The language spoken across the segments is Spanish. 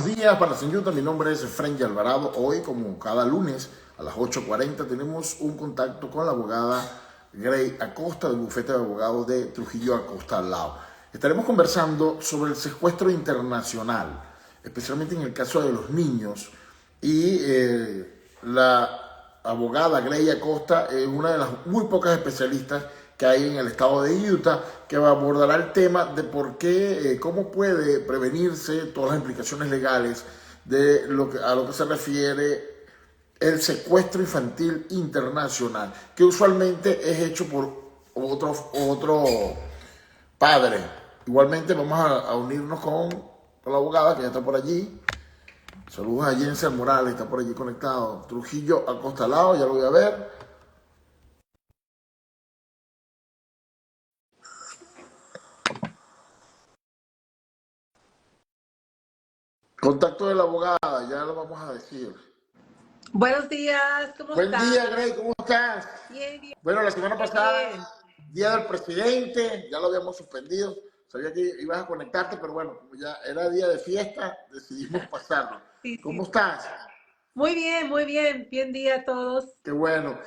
Buenos días para Señuta, mi nombre es Frenkie Alvarado. Hoy, como cada lunes a las 8:40, tenemos un contacto con la abogada Grey Acosta del bufete de abogados de Trujillo Acosta Lao. Estaremos conversando sobre el secuestro internacional, especialmente en el caso de los niños. Y la abogada Grey Acosta es una de las muy pocas especialistas que hay en el estado de Utah, que abordará el tema de por qué, cómo puede prevenirse todas las implicaciones legales de a lo que se refiere el secuestro infantil internacional, que usualmente es hecho por otro padre. Igualmente vamos a unirnos con la abogada que ya está por allí. Saludos a Jensen Morales, está por allí conectado. Trujillo Acosta Lao, ya lo voy a ver. Contacto de la abogada, ya lo vamos a decir. Buenos días, ¿cómo Buen estás? día, Grey, ¿cómo estás? Bien, bien, Bueno, la semana pasada, bien. Día del Presidente, ya lo habíamos suspendido. Sabía que ibas a conectarte, pero bueno, como ya era día de fiesta, decidimos pasarlo. Sí, ¿Cómo sí. estás? Muy bien, muy bien. Bien día a todos. Qué bueno.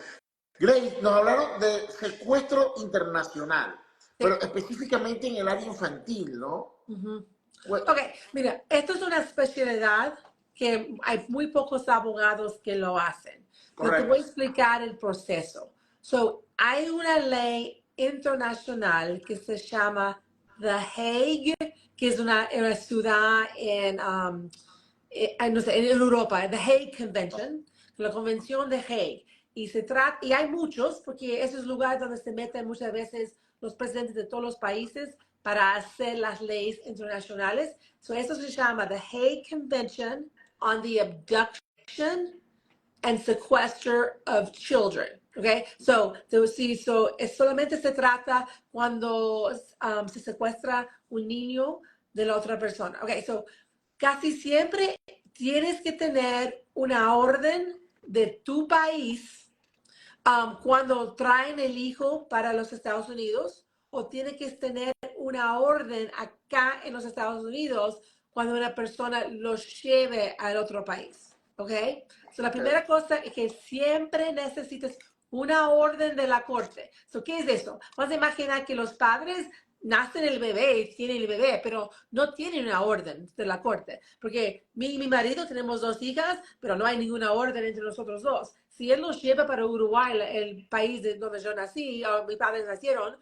Grey, nos hablaron de secuestro internacional, pero Sí. específicamente en el área infantil, ¿no? Ujú. Bueno, Ok, mira, esto es una especialidad que hay muy pocos abogados que lo hacen, pero te voy a correcto. explicar el proceso. Hay una ley internacional que se llama The Hague, que es una ciudad no sé, en Europa, The Hague Convention, la Convención de Hague. Y hay muchos, porque ese es el lugar donde se meten muchas veces los presidentes de todos los países para hacer las leyes internacionales. Eso se llama The Hague Convention on the Abduction and Sequester of Children. Okay, solamente se trata cuando se secuestra un niño de la otra persona. Okay, casi siempre tienes que tener una orden de tu país cuando traen el hijo para los Estados Unidos, o tiene que tener una orden acá en los Estados Unidos cuando una persona los lleve al otro país. ¿Ok? La primera cosa es que siempre necesitas una orden de la corte. ¿Qué es eso? Vamos a imaginar que los padres nacen el bebé y tienen el bebé, pero no tienen una orden de la corte. Porque mi marido tenemos 2 hijas, pero no hay ninguna orden entre nosotros dos. Si él los lleva para Uruguay, el país de donde yo nací, o mis padres nacieron,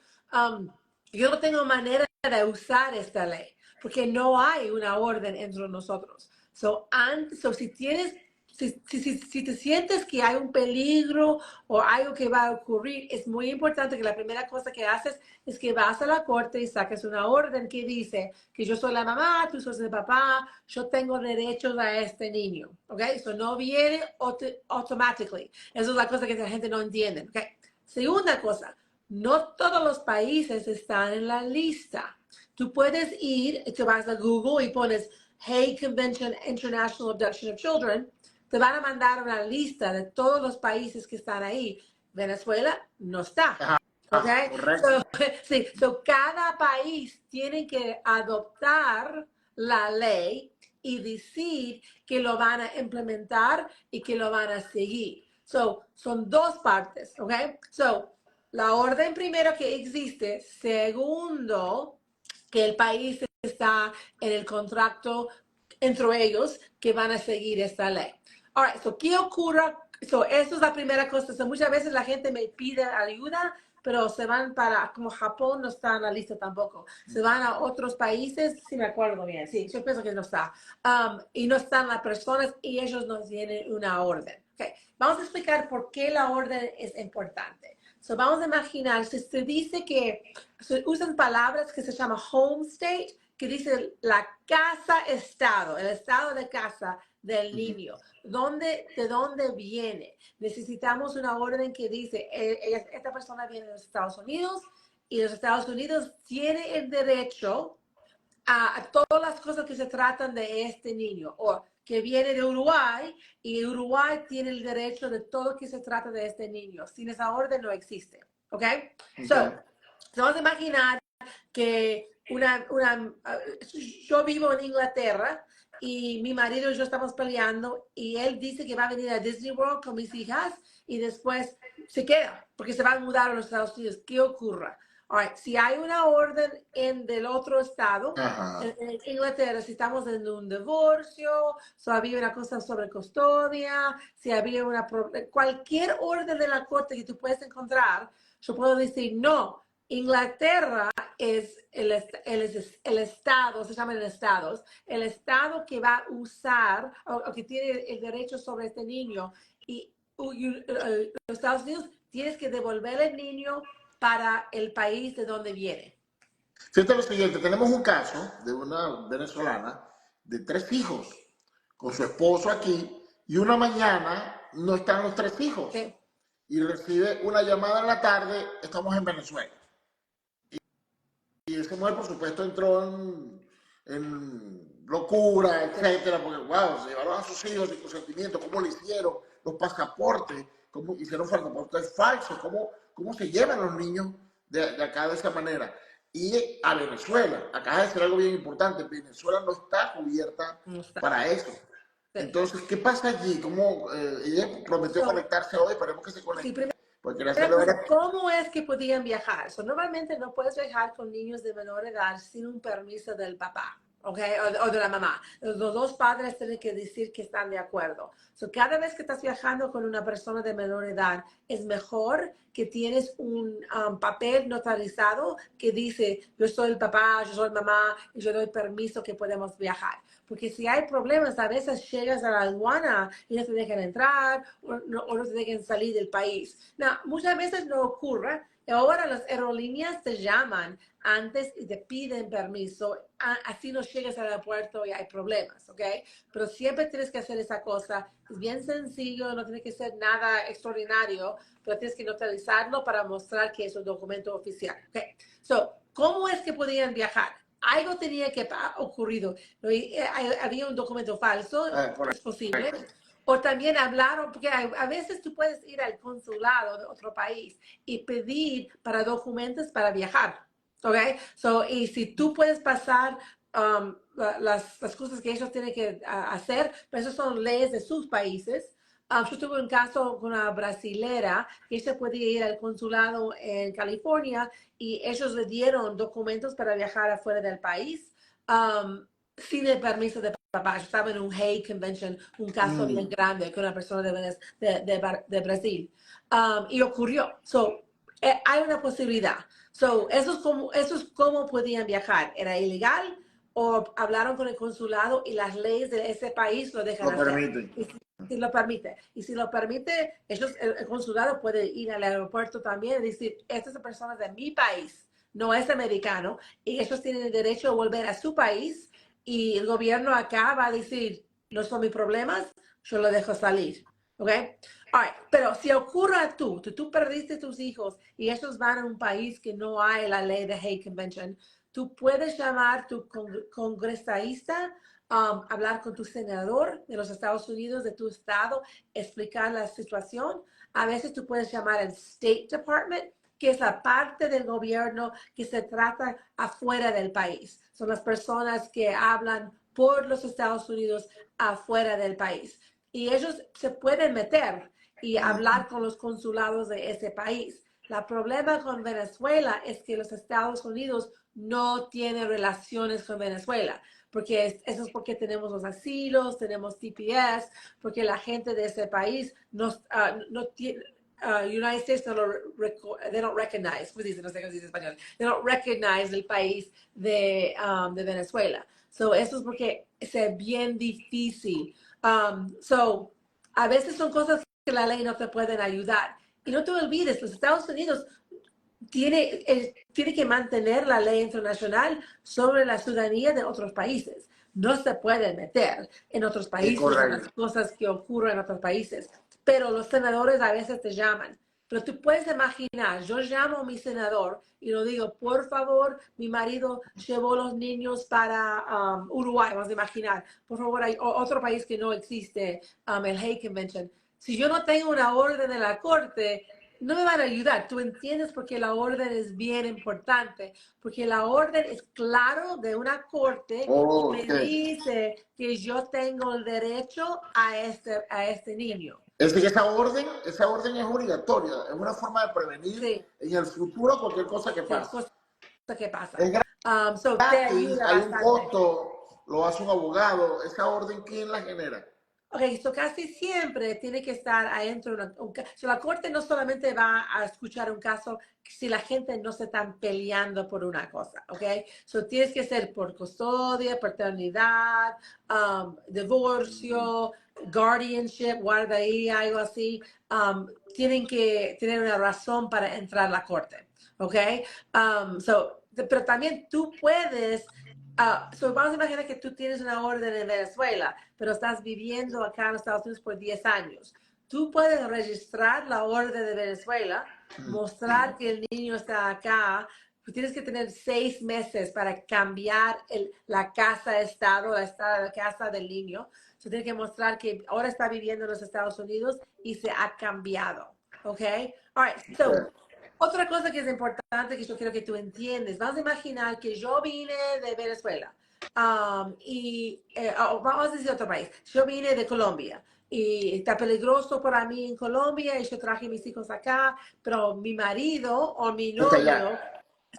yo no tengo manera de usar esta ley, porque no hay una orden entre nosotros. Si te sientes que hay un peligro o algo que va a ocurrir, es muy importante que la primera cosa que haces es que vas a la corte y sacas una orden que dice que yo soy la mamá, tú sos el papá, yo tengo derechos a este niño, ¿ok? Eso no viene automáticamente. Eso es la cosa que la gente no entiende, ¿ok? Segunda cosa, no todos los países están en la lista. Tú puedes ir, te vas a Google y pones Hague Convention International Abduction of Children, te van a mandar una lista de todos los países que están ahí. Venezuela no está. Ajá, ¿Ok? correcto. Sí, cada país tiene que adoptar la ley y decir que lo van a implementar y que lo van a seguir. Son dos partes, ¿ok? La orden primero que existe. Segundo, que el país está en el contrato entre ellos que van a seguir esta ley. All right, ¿qué ocurre? Eso es la primera cosa. Muchas veces la gente me pide ayuda, pero se van para, como Japón no está en la lista tampoco. Se van a otros países, si me acuerdo bien, sí, yo pienso que no está. Y no están las personas y ellos no tienen una orden. Okay. Vamos a explicar por qué la orden es importante. Vamos a imaginar, si se dice que se usan palabras que se llama home state, que dice la casa-estado, el estado de casa del niño. ¿De dónde viene? Necesitamos una orden que dice, esta persona viene de los Estados Unidos y los Estados Unidos tiene el derecho a todas las cosas que se tratan de este niño, o que viene de Uruguay y Uruguay tiene el derecho de todo lo que se trata de este niño. Sin esa orden no existe. ¿Ok? Vamos a imaginar que yo vivo en Inglaterra y mi marido y yo estamos peleando y él dice que va a venir a Disney World con mis hijas y después se queda porque se va a mudar a los Estados Unidos. ¿Qué ocurra? Right. Si hay una orden del otro estado, Ajá. en Inglaterra, si estamos en un divorcio, si había una cosa sobre custodia, si había cualquier orden de la corte que tú puedes encontrar, yo puedo decir no. Inglaterra es el estado, se llaman estados, el estado que va a usar o que tiene el derecho sobre este niño. Y los Estados Unidos tienes que devolver el niño para el país de donde viene. Fíjate lo siguiente, tenemos un caso de una venezolana de 3 hijos con su esposo aquí y una mañana no están los 3 hijos Sí. y recibe una llamada en la tarde, estamos en Venezuela. Y esa mujer, por supuesto, entró en locura, etcétera, porque, wow, se llevaron a sus hijos sin consentimiento, ¿cómo le hicieron? Los pasaportes, ¿cómo hicieron pasaportes falsos? ¿Cómo se llevan los niños de acá de esa manera? Y a Venezuela, acá es algo bien importante, Venezuela no está cubierta No está. para eso. Sí. Entonces, ¿qué pasa allí? Ella prometió conectarse hoy, esperemos que se conecte. Sí, Porque ¿cómo es que podían viajar? Normalmente no puedes viajar con niños de menor edad sin un permiso del papá, ¿ok? O de la mamá. Los dos padres tienen que decir que están de acuerdo. Cada vez que estás viajando con una persona de menor edad, es mejor que tienes un papel notarizado que dice, yo soy el papá, yo soy mamá, y yo doy permiso que podemos viajar. Porque si hay problemas, a veces llegas a la aduana y no te dejan entrar o no te dejan salir del país. No, muchas veces no ocurre. Ahora las aerolíneas te llaman antes y te piden permiso. Así no llegas al aeropuerto y hay problemas, ¿ok? Pero siempre tienes que hacer esa cosa. Es bien sencillo, no tiene que ser nada extraordinario, pero tienes que notarizarlo para mostrar que es un documento oficial, ¿ok? ¿Cómo es que podían viajar? Algo tenía que ocurrido. Había un documento falso, es posible. O también hablaron, porque a veces tú puedes ir al consulado de otro país y pedir para documentos para viajar. ¿Ok? Y si tú puedes pasar las cosas que ellos tienen que hacer, pero esas son leyes de sus países. Yo tuve un caso con una brasilera que ella podía ir al consulado en California y ellos le dieron documentos para viajar afuera del país sin el permiso de papá. Yo estaba en un Hague Convention, un caso bien grande con una persona de Brasil. Y ocurrió. Hay una posibilidad. Eso es como podían viajar. ¿Era ilegal o hablaron con el consulado y las leyes de ese país lo dejan hacer? permiten. Si lo permite. Y si lo permite, el consulado puede ir al aeropuerto también y decir, estas son personas de mi país, no es americano, y ellos tienen el derecho a volver a su país y el gobierno acá va a decir, no son mis problemas, yo lo dejo salir. ¿Ok? Right. Pero si ocurre a tú perdiste tus hijos y ellos van a un país que no hay la ley de Hague Convention, tú puedes llamar a tu congresista, hablar con tu senador de los Estados Unidos, de tu estado, explicar la situación. A veces tú puedes llamar al State Department, que es la parte del gobierno que se trata afuera del país. Son las personas que hablan por los Estados Unidos afuera del país. Y ellos se pueden meter y hablar con los consulados de ese país. El problema con Venezuela es que los Estados Unidos no tienen relaciones con Venezuela, porque eso es porque tenemos los asilos, tenemos TPS, porque la gente de ese país no tiene... United States they don't recognize, pues dice, no sé cómo se dice en español, they don't recognize el país de Venezuela. Eso es porque es bien difícil. A veces son cosas que la ley no te pueden ayudar. Y no te olvides, los Estados Unidos tiene que mantener la ley internacional sobre la ciudadanía de otros países. No se puede meter en otros países en las cosas que ocurren en otros países. Pero los senadores a veces te llaman. Pero tú puedes imaginar, yo llamo a mi senador y le digo, por favor, mi marido llevó los niños para Uruguay, vamos a imaginar. Por favor, hay otro país que no existe, el Hague Convention. Si yo no tengo una orden de la corte, no me van a ayudar. ¿Tú entiendes? Porque la orden es bien importante, porque la orden es claro de una corte y Oh, me ok. dice que yo tengo el derecho a este niño. Es decir, esa orden es obligatoria, es una forma de prevenir Sí, en el futuro cualquier cosa que sí, pase. cosa que pasa. Es So te gratis, ayuda hay un bastante. costo, lo hace un abogado. Esa orden, ¿quién la genera? Ok, so casi siempre tiene que estar adentro. So la corte no solamente va a escuchar un caso si la gente no se están peleando por una cosa, ok. So tienes que ser por custodia, paternidad, divorcio, guardianship, guardería, algo así. Tienen que tener una razón para entrar a la corte, ok. Pero también tú puedes. Vamos a imaginar que tú tienes una orden en Venezuela, pero estás viviendo acá en los Estados Unidos por 10 años. Tú puedes registrar la orden de Venezuela, mostrar que el niño está acá. Tú tienes que tener 6 meses para cambiar la casa de estado, la casa del niño. Tú tienes que mostrar que ahora está viviendo en los Estados Unidos y se ha cambiado. ¿Ok? All right. Otra cosa que es importante que yo quiero que tú entiendes, vas a imaginar que yo vine de Venezuela vamos a decir otro país, yo vine de Colombia y está peligroso para mí en Colombia y yo traje mis hijos acá, pero mi marido o mi Está allá. novio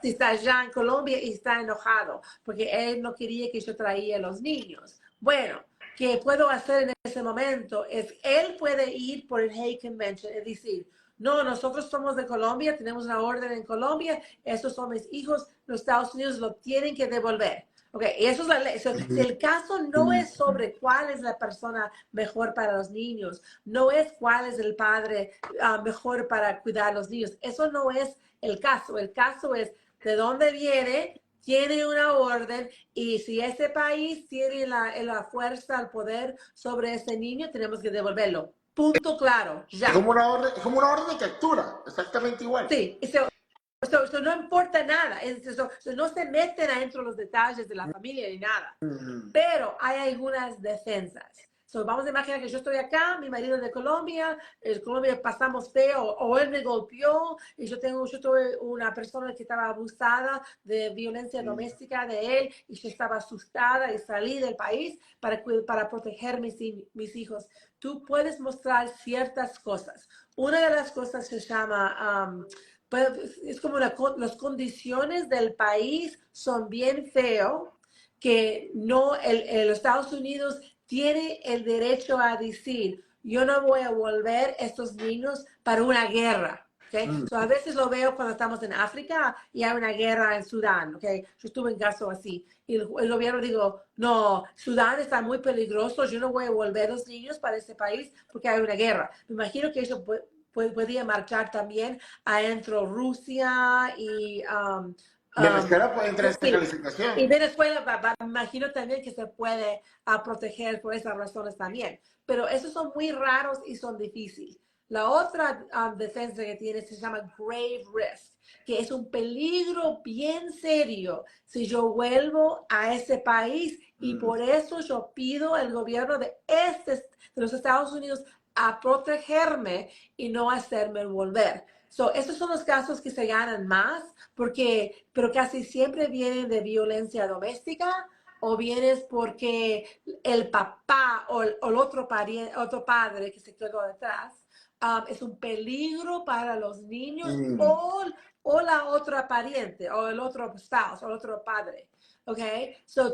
está allá en Colombia y está enojado porque él no quería que yo traía a los niños. Bueno, ¿qué puedo hacer en ese momento? Es él puede ir por el Hague Convention, es decir, no, nosotros somos de Colombia, tenemos una orden en Colombia, esos son mis hijos, los Estados Unidos lo tienen que devolver. Ok, eso es la ley. Si el caso no es sobre cuál es la persona mejor para los niños, no es cuál es el padre mejor para cuidar a los niños, eso no es el caso. El caso es de dónde viene, tiene una orden y si ese país tiene la fuerza, el poder sobre ese niño, tenemos que devolverlo. Punto claro, ya. Es como una orden de captura, exactamente igual. Sí, eso no importa nada, eso no se meten adentro los detalles de la familia ni nada, pero hay algunas defensas. Vamos a imaginar que yo estoy acá, mi marido es de Colombia, en Colombia pasamos feo, o él me golpeó, y yo tuve una persona que estaba abusada de violencia doméstica de él, y yo estaba asustada y salí del país para proteger mis hijos. Tú puedes mostrar ciertas cosas. Una de las cosas se llama es como las condiciones del país son bien feo, que no, los Estados Unidos tiene el derecho a decir, yo no voy a volver estos niños para una guerra. Okay? A veces lo veo cuando estamos en África y hay una guerra en Sudán. Okay? Yo estuve en caso así. Y el gobierno digo, no, Sudán está muy peligroso, yo no voy a volver los niños para ese país porque hay una guerra. Me imagino que eso podía marchar también adentro Rusia y Venezuela puede entrar en esta sí. Y calificación. Venezuela, me imagino también que se puede proteger por esas razones también. Pero esos son muy raros y son difíciles. La otra defensa que tiene se llama grave risk, que es un peligro bien serio si yo vuelvo a ese país y por eso yo pido al gobierno de los Estados Unidos a protegerme y no hacerme volver. Esos son los casos que se ganan más, pero casi siempre vienen de violencia doméstica o vienes porque el papá o el otro padre que se quedó detrás es un peligro para los niños o la otra pariente o el otro spouse o el otro padre. ¿Ok?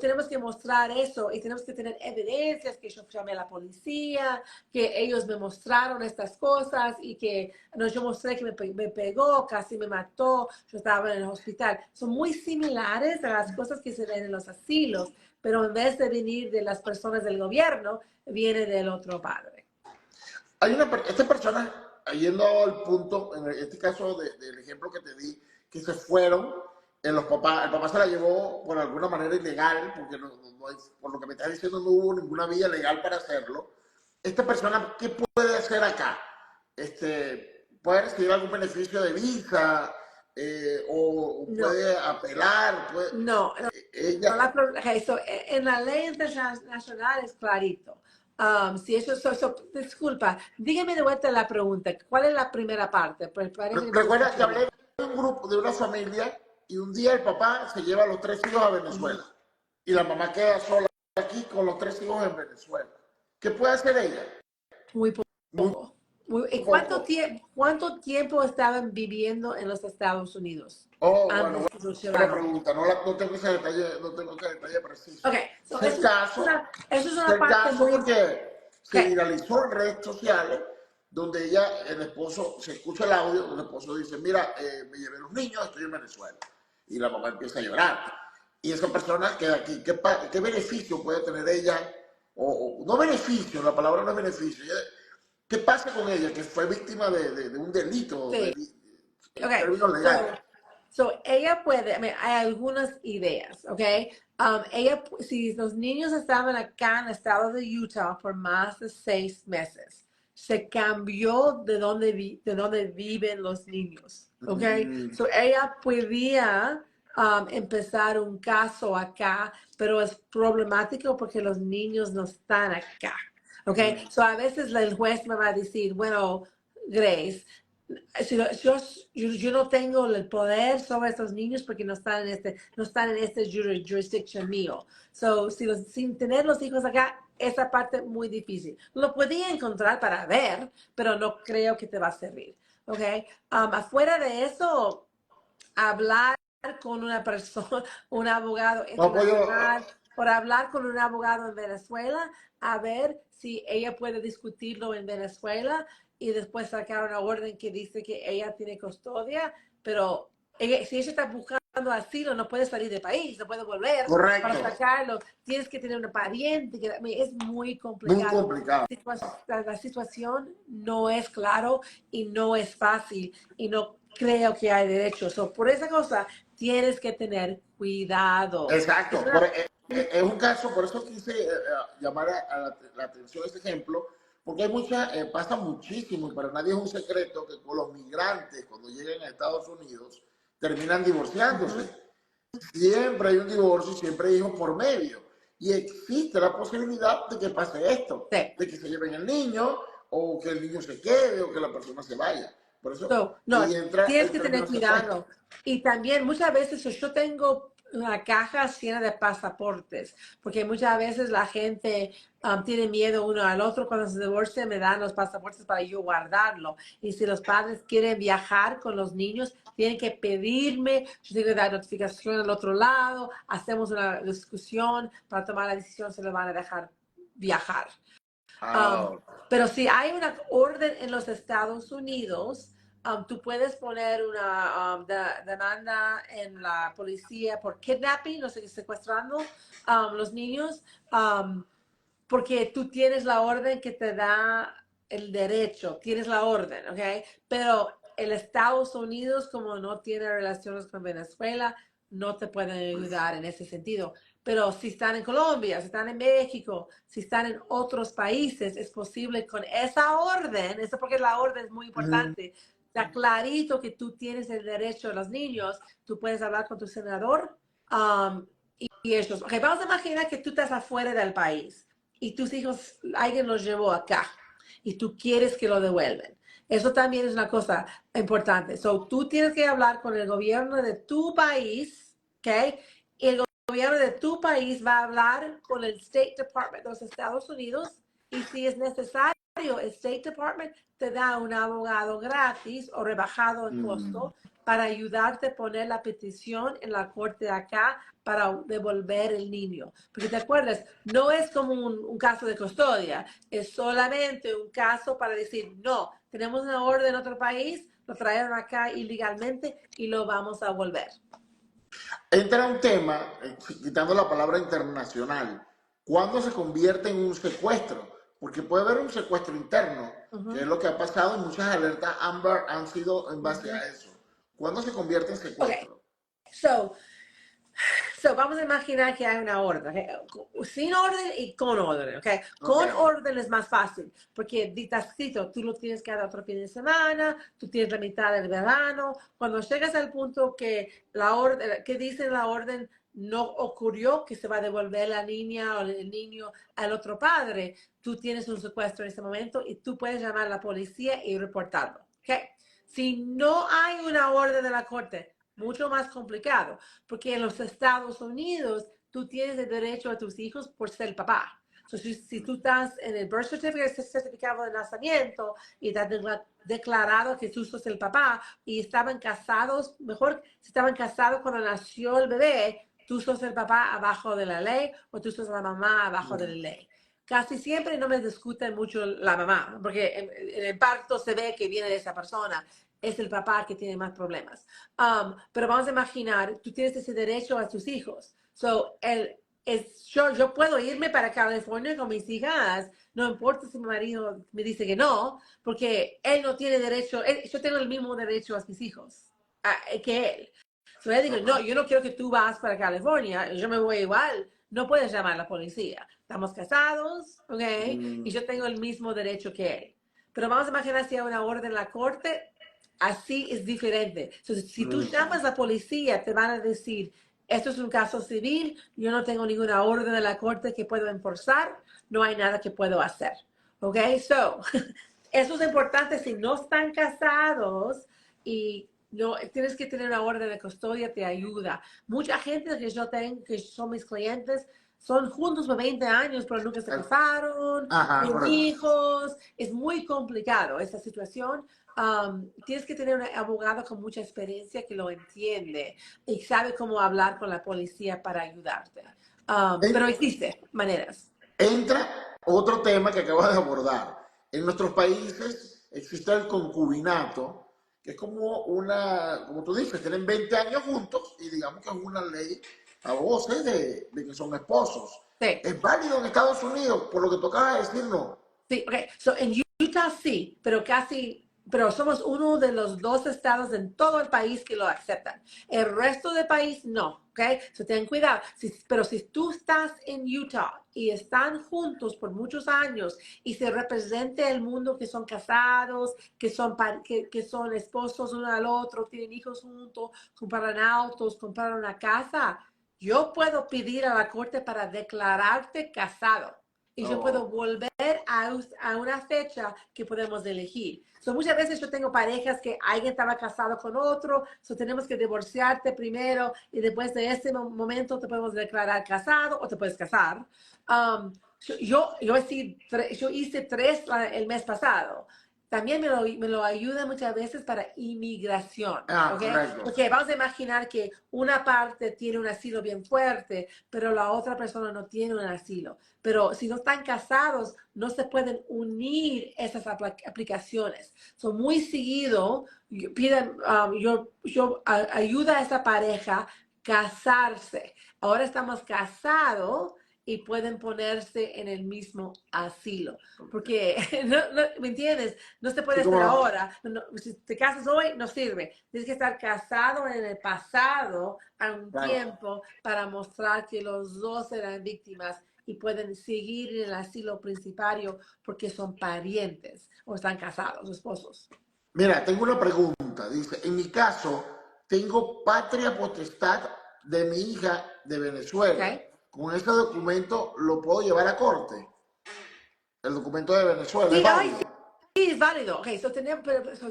Tenemos que mostrar eso y tenemos que tener evidencias que yo llamé a la policía, que ellos me mostraron estas cosas y que no, yo mostré que me pegó, casi me mató, yo estaba en el hospital. Son muy similares a las cosas que se ven en los asilos, pero en vez de venir de las personas del gobierno, viene del otro padre. Esta persona, yendo al punto, en este caso del ejemplo que te di, que se fueron, el papá se la llevó por alguna manera ilegal, porque por lo que me estás diciendo no hubo ninguna vía legal para hacerlo. Esta persona, ¿qué puede hacer acá? ¿Puede recibir algún beneficio de visa? ¿O No. puede apelar? No, Ella, en la ley internacional es clarito. Si eso, disculpa, dígame de vuelta la pregunta. ¿Cuál es la primera parte? Pues parece que no se Recuerda que escuchó bien. hablé de un grupo, de una familia, y un día el papá se lleva a los 3 hijos a Venezuela y la mamá queda sola aquí con los 3 hijos en Venezuela. ¿Qué puede hacer ella? Muy Muy poco. ¿Y poco. cuánto tiempo estaban viviendo en los Estados Unidos Oh, bueno, antes que los buena llevaron? pregunta. No tengo ese detalle, no tengo ese detalle preciso. Ok, so Si el caso, eso es si una el parte caso muy... porque Ok, se viralizó en redes sociales, donde el esposo, se escucha el audio, donde el esposo dice, mira, me llevé los niños, estoy en Venezuela. Y la mamá empieza a llorar. Y esa persona queda aquí. ¿Qué beneficio puede tener ella? No beneficio, la palabra no es beneficio. ¿Qué pasa con ella? Que fue víctima de un delito sí. en Ok, términos legales. ella puede, hay algunas ideas, ok. Si los niños estaban acá en el estado de Utah por más de 6 meses, se cambió de dónde viven los niños, ok. Mm, Ella podía empezar un caso acá, pero es problemático porque los niños no están acá, ok. mm. A veces el juez me va a decir, bueno, Grace, si yo no tengo el poder sobre estos niños porque no están en este jurisdiction mío. Sin tener los hijos acá, esa parte muy difícil. Lo podía encontrar para ver, pero no creo que te va a servir. ¿Ok? Afuera de eso, hablar con una persona, un abogado No apoyo, internacional, por hablar con un abogado en Venezuela, a ver si ella puede discutirlo en Venezuela y después sacar una orden que dice que ella tiene custodia, pero si ella está buscando asilo, no puede salir del país, no puede volver para correcto, sacarlo. Tienes que tener una pariente, es muy muy complicado. complicado. La situación no es claro y no es fácil y no creo que hay derechos. Por esa cosa tienes que tener cuidado. Es Exacto, una, es un caso, por eso quise llamar a la atención ese ejemplo, porque hay pasa muchísimo, y para nadie es un secreto que con los migrantes, cuando lleguen a Estados Unidos, terminan divorciándose. Siempre hay un divorcio y siempre hay hijos por medio. Y existe la posibilidad de que pase esto, sí. de que se lleven el niño, o que el niño se quede, o que la persona se vaya. Por eso No, ahí entra tienes el que tener término secuestro. cuidado. Y también muchas veces yo tengo una caja llena de pasaportes, porque muchas veces la gente tiene miedo uno al otro. Cuando se divorcia me dan los pasaportes para yo guardarlo. Y si los padres quieren viajar con los niños, tienen que pedirme, yo tengo que dar notificación al otro lado, hacemos una discusión para tomar la decisión si lo van a dejar viajar. Um, Ah, pero si hay una orden en los Estados Unidos, tú puedes poner una demanda en la policía por kidnapping, no sé, secuestrando los niños, um, porque tú tienes la orden que te da el derecho, tienes la orden, ¿ok? Pero el Estados Unidos, como no tiene relaciones con Venezuela, no te pueden ayudar en ese sentido. Pero si están en Colombia, si están en México, si están en otros países, es posible con esa orden, eso porque la orden es muy mm, importante, está clarito que tú tienes el derecho a los niños, tú puedes hablar con tu senador y ellos. Ok, vamos a imaginar que tú estás afuera del país y tus hijos, alguien los llevó acá y tú quieres que lo devuelven. Eso también es una cosa importante. Tú tienes que hablar con el gobierno de tu país, ¿ok? Y el gobierno de tu país va a hablar con el State Department de los Estados Unidos y si es necesario, el State Department te da un abogado gratis o rebajado en mm. costo para ayudarte a poner la petición en la corte de acá para devolver el niño. Porque te acuerdas, no es como un caso de custodia, es solamente un caso para decir, no, tenemos una orden en otro país, lo trajeron acá ilegalmente y lo vamos a volver. Entra un tema, quitando la palabra internacional, ¿cuándo se convierte en un secuestro? Porque puede haber un secuestro interno, Uh que es -huh. lo que ha pasado y muchas alertas Amber han sido en Uh base -huh. a eso. ¿Cuándo se convierte en Ok, secuestro? so, vamos a imaginar que hay una orden, ¿okay? Sin orden y con orden, ¿okay? Ok. Con orden es más fácil, porque está escrito, tú lo tienes que dar otro fin de semana, tú tienes la mitad del verano, cuando llegas al punto que la orden, que dice la orden no ocurrió que se va a devolver la niña o el niño al otro padre, tú tienes un secuestro en ese momento y tú puedes llamar a la policía y reportarlo. ¿Okay? Si no hay una orden de la corte, mucho más complicado, porque en los Estados Unidos tú tienes el derecho a tus hijos por ser papá. So, si tú estás en el birth certificate, certificado de nacimiento, y te has declarado que tú sos el papá y estaban casados, mejor si estaban casados cuando nació el bebé, tú sos el papá abajo de la ley o tú sos la mamá abajo de la ley. Casi siempre no me discuten mucho la mamá, porque en el parto se ve que viene de esa persona. Es el papá que tiene más problemas. Pero vamos a imaginar, tú tienes ese derecho a tus hijos. So, yo puedo irme para California con mis hijas, no importa si mi marido me dice que no, porque él no tiene derecho, yo tengo el mismo derecho a mis hijos que él. So, él dice, no, yo no quiero que tú vas para California, yo me voy igual, no puedes llamar a la policía. Estamos casados, ¿ok? Y yo tengo el mismo derecho que él. Pero vamos a imaginar si hay una orden en la corte, así es diferente. Entonces, si tú llamas a la policía, te van a decir, esto es un caso civil, yo no tengo ninguna orden de la corte que puedo enforzar, no hay nada que puedo hacer. ¿Ok? So, eso es importante si no están casados y no, tienes que tener una orden de custodia, te ayuda. Mucha gente que yo tengo, que son mis clientes, son juntos por 20 años, pero nunca se casaron, Ajá, tienen correcto. hijos. Es muy complicado esta situación. Tienes que tener un abogado con mucha experiencia que lo entiende y sabe cómo hablar con la policía para ayudarte. Pero En- existe maneras. Entra otro tema que acabas de abordar. En nuestros países existe el concubinato, que es como una, como tú dices, tienen 20 años juntos y digamos que es una ley a voces de que son esposos. Sí. ¿Es válido en Estados Unidos? Por lo que tocaba decir, no. Sí, ok. So, en Utah sí, pero somos uno de los 2 estados en todo el país que lo aceptan. El resto del país no, ok. So, ten cuidado. Pero si tú estás en Utah y están juntos por muchos años y se representa el mundo que son casados, que son esposos uno al otro, tienen hijos juntos, compraron autos, compraron una casa, yo puedo pedir a la corte para declararte casado y yo puedo Oh, volver a una fecha que podemos elegir. So, muchas veces yo tengo parejas que alguien estaba casado con otro, so tenemos que divorciarte primero y después de ese momento te podemos declarar casado o te puedes casar. Yo hice 3 el mes pasado. También me lo ayuda muchas veces para inmigración, ¿ok? correcto. Porque vamos a imaginar que una parte tiene un asilo bien fuerte, pero la otra persona no tiene un asilo. Pero si no están casados, no se pueden unir esas aplicaciones. Son muy seguido, yo ayuda a esa pareja casarse. Ahora estamos casados y pueden ponerse en el mismo asilo. Porque, ¿me entiendes? No se puede Sí, hacer como, ahora. Si te casas hoy, no sirve. Tienes que estar casado en el pasado a un claro. tiempo para mostrar que los dos eran víctimas y pueden seguir en el asilo principario porque son parientes o están casados, esposos. Mira, tengo una pregunta. Dice, en mi caso, tengo patria potestad de mi hija de Venezuela. ¿Okay? Con ese documento lo puedo llevar a corte. El documento de Venezuela es Sí, ay, válido. sí, es válido. Ok,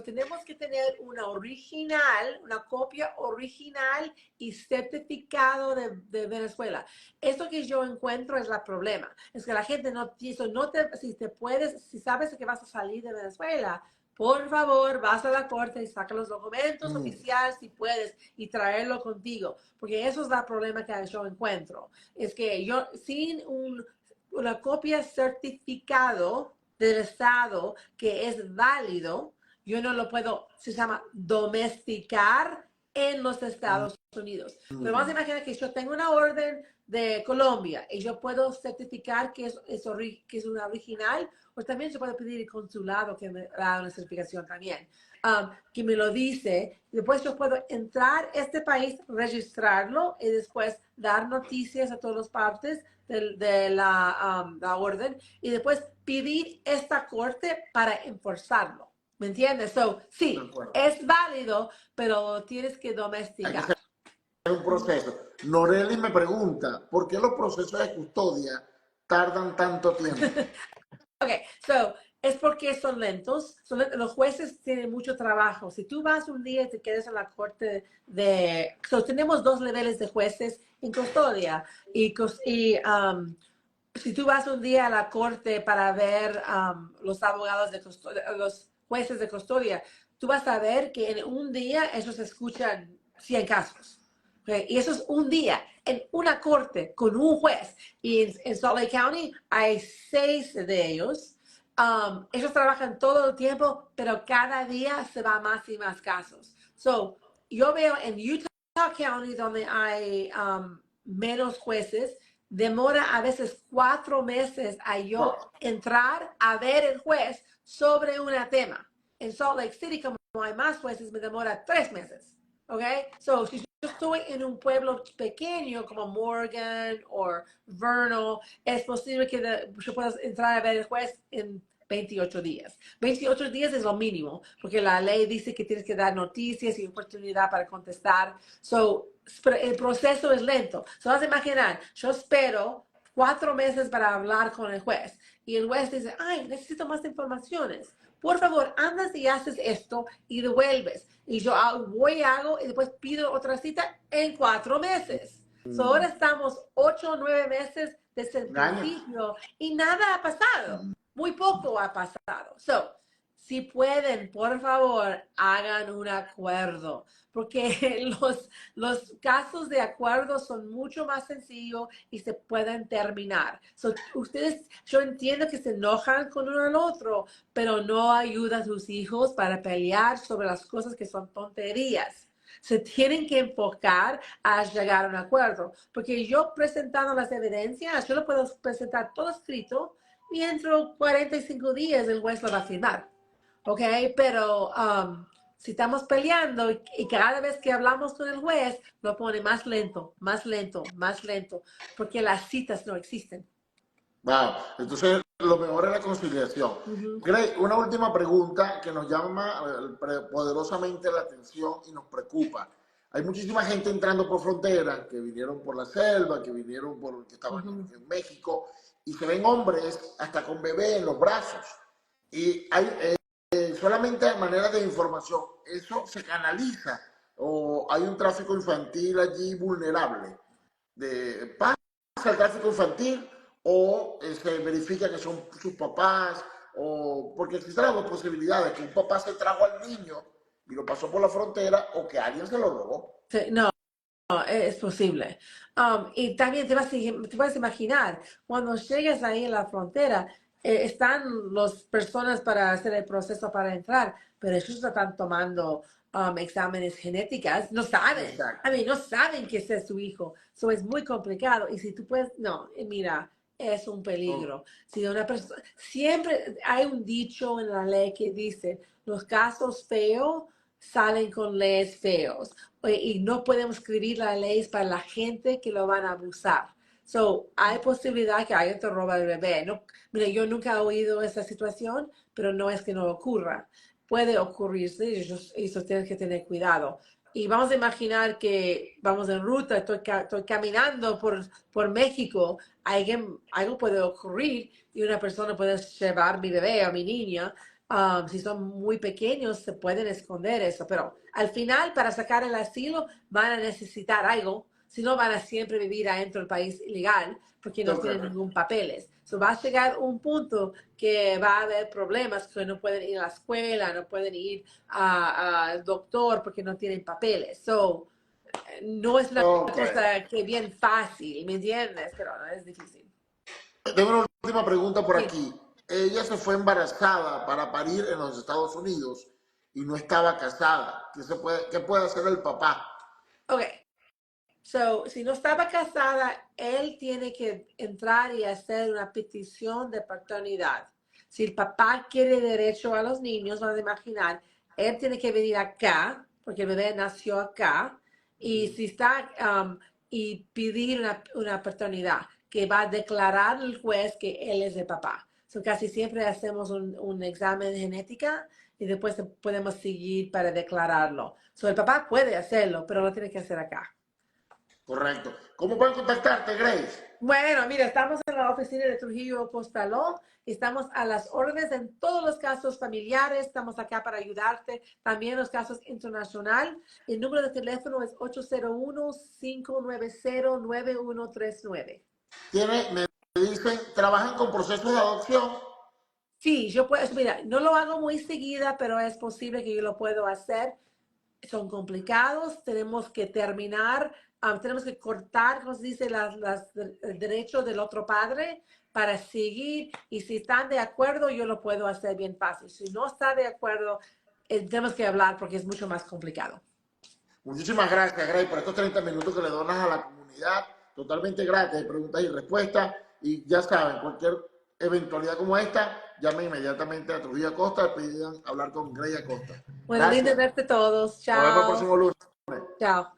tenemos que tener una copia original y certificado de Venezuela. Esto que yo encuentro es el problema. Es que la gente si sabes que vas a salir de Venezuela, por favor, vas a la corte y saca los documentos Mm, oficiales si puedes y traerlo contigo. Porque eso es el problema que yo encuentro. Es que yo, una copia certificado del Estado que es válido, yo no lo puedo, se llama domesticar en los mm, Estados Unidos. Pero vamos a mm. imaginar que yo tengo una orden de Colombia y yo puedo certificar que es una original, o también se puede pedir el consulado que me da una certificación también, que me lo dice. Después yo puedo entrar a este país, registrarlo y después dar noticias a todas las partes de la orden y después pedir esta corte para enforzarlo. ¿Me entiendes? So, De sí, acuerdo. es válido, pero tienes que Hay que domesticar. ser un proceso. Noreli me pregunta, ¿por qué los procesos de custodia tardan tanto tiempo? Okay, so, es porque son lentos. Los jueces tienen mucho trabajo. Si tú vas un día y te quedas en la corte tenemos dos niveles de jueces en custodia. Si tú vas un día a la corte para ver los abogados de custodia, los jueces de custodia, tú vas a ver que en un día ellos escuchan 100 casos. Okay? Y eso es un día en una corte con un juez. Y en Salt Lake County hay 6 de ellos. Ellos trabajan todo el tiempo, pero cada día se va más y más casos. So, yo veo en Utah County, donde hay menos jueces, demora a veces 4 meses a yo entrar a ver el juez sobre un tema. En Salt Lake City, como hay más jueces, me demora 3 meses. ¿Ok? So, si yo estoy en un pueblo pequeño como Morgan o Vernal, es posible que yo pueda entrar a ver el juez en 28 días. 28 días es lo mínimo, porque la ley dice que tienes que dar noticias y oportunidad para contestar. So, pero el proceso es lento. So, vas a imaginar, yo espero 4 meses para hablar con el juez y el juez dice, ay, necesito más informaciones. Por favor, andas y haces esto y devuelves. Y yo voy y hago y después pido otra cita en 4 meses. So, ahora estamos 8 o 9 meses desde el principio y nada ha pasado. Muy poco ha pasado. So, si pueden, por favor, hagan un acuerdo, porque los casos de acuerdo son mucho más sencillos y se pueden terminar. So, yo entiendo que se enojan con uno al otro, pero no ayuda a sus hijos para pelear sobre las cosas que son tonterías. Se tienen que enfocar a llegar a un acuerdo, porque yo presentando las evidencias, yo lo puedo presentar todo escrito y dentro de 45 días el juez lo va a firmar. ¿Ok? Pero si estamos peleando y cada vez que hablamos con el juez, lo pone más lento, más lento, más lento, porque las citas no existen. Wow, entonces lo mejor es la conciliación. Grey, una última pregunta que nos llama poderosamente la atención y nos preocupa. Hay muchísima gente entrando por frontera, que vinieron por la selva, que vinieron que estaban en México, y se ven hombres hasta con bebé en los brazos. Y hay solamente de manera de información, ¿eso se canaliza o hay un tráfico infantil allí vulnerable? ¿Pasa el tráfico infantil o se verifica que son sus papás? O porque existen las dos posibilidades, que un papá se trajo al niño y lo pasó por la frontera o que alguien se lo robó. Sí, no, es posible. Y también te vas a imaginar, cuando llegues ahí en la frontera, están las personas para hacer el proceso para entrar, pero ellos están tomando exámenes genéticas, no saben, no saben que ese es su hijo, eso es muy complicado, y si tú puedes, no, mira, es un peligro. Si una persona, siempre hay un dicho en la ley que dice, los casos feos salen con leyes feos y no podemos escribir las leyes para la gente que lo van a abusar. So, hay posibilidad que alguien te roba el bebé. No, mira, yo nunca he oído esa situación, pero no es que no ocurra. Puede ocurrirse y eso tienes que tener cuidado. Y vamos a imaginar que vamos en ruta, estoy caminando por México, algo puede ocurrir y una persona puede llevar mi bebé o mi niña. Si son muy pequeños, se pueden esconder eso, pero al final, para sacar el asilo, van a necesitar algo, si no van a siempre vivir adentro del país ilegal, porque no tienen ningún papeles. So, va a llegar un punto que va a haber problemas, que no pueden ir a la escuela, no pueden ir al doctor porque no tienen papeles. So, no es una cosa que bien fácil, ¿me entiendes? Pero no es difícil. Tengo una última pregunta por aquí. Ella se fue embarazada para parir en los Estados Unidos y no estaba casada. ¿Qué puede hacer el papá? Ok. So, si no estaba casada, él tiene que entrar y hacer una petición de paternidad. Si el papá quiere derecho a los niños, van a imaginar, él tiene que venir acá, porque el bebé nació acá, y si está, y pedir una paternidad, que va a declarar el juez que él es el papá. So, casi siempre hacemos un examen de genética y después podemos seguir para declararlo. So, el papá puede hacerlo, pero lo tiene que hacer acá. Correcto. ¿Cómo pueden contactarte, Grace? Bueno, mira, estamos en la oficina de Trujillo Costaló, estamos a las órdenes en todos los casos familiares, estamos acá para ayudarte, también en los casos internacional. El número de teléfono es 801-590-9139. Me dicen, trabajan con procesos de adopción. Sí, yo puedo, mira, no lo hago muy seguida, pero es posible que yo lo puedo hacer. Son complicados, tenemos que terminar, tenemos que cortar, como se dice, el derecho del otro padre para seguir, y si están de acuerdo, yo lo puedo hacer bien fácil. Si no está de acuerdo, tenemos que hablar porque es mucho más complicado. Muchísimas gracias, Grace, por estos 30 minutos que le donas a la comunidad. Totalmente gratis, preguntas y respuestas. Y ya saben, cualquier eventualidad como esta, llamen inmediatamente a Trujillo Acosta y pidan hablar con Grace Acosta. Bueno, lindo Gracias. verte todos. Nos vemos el Chao. próximo lunes. Chao.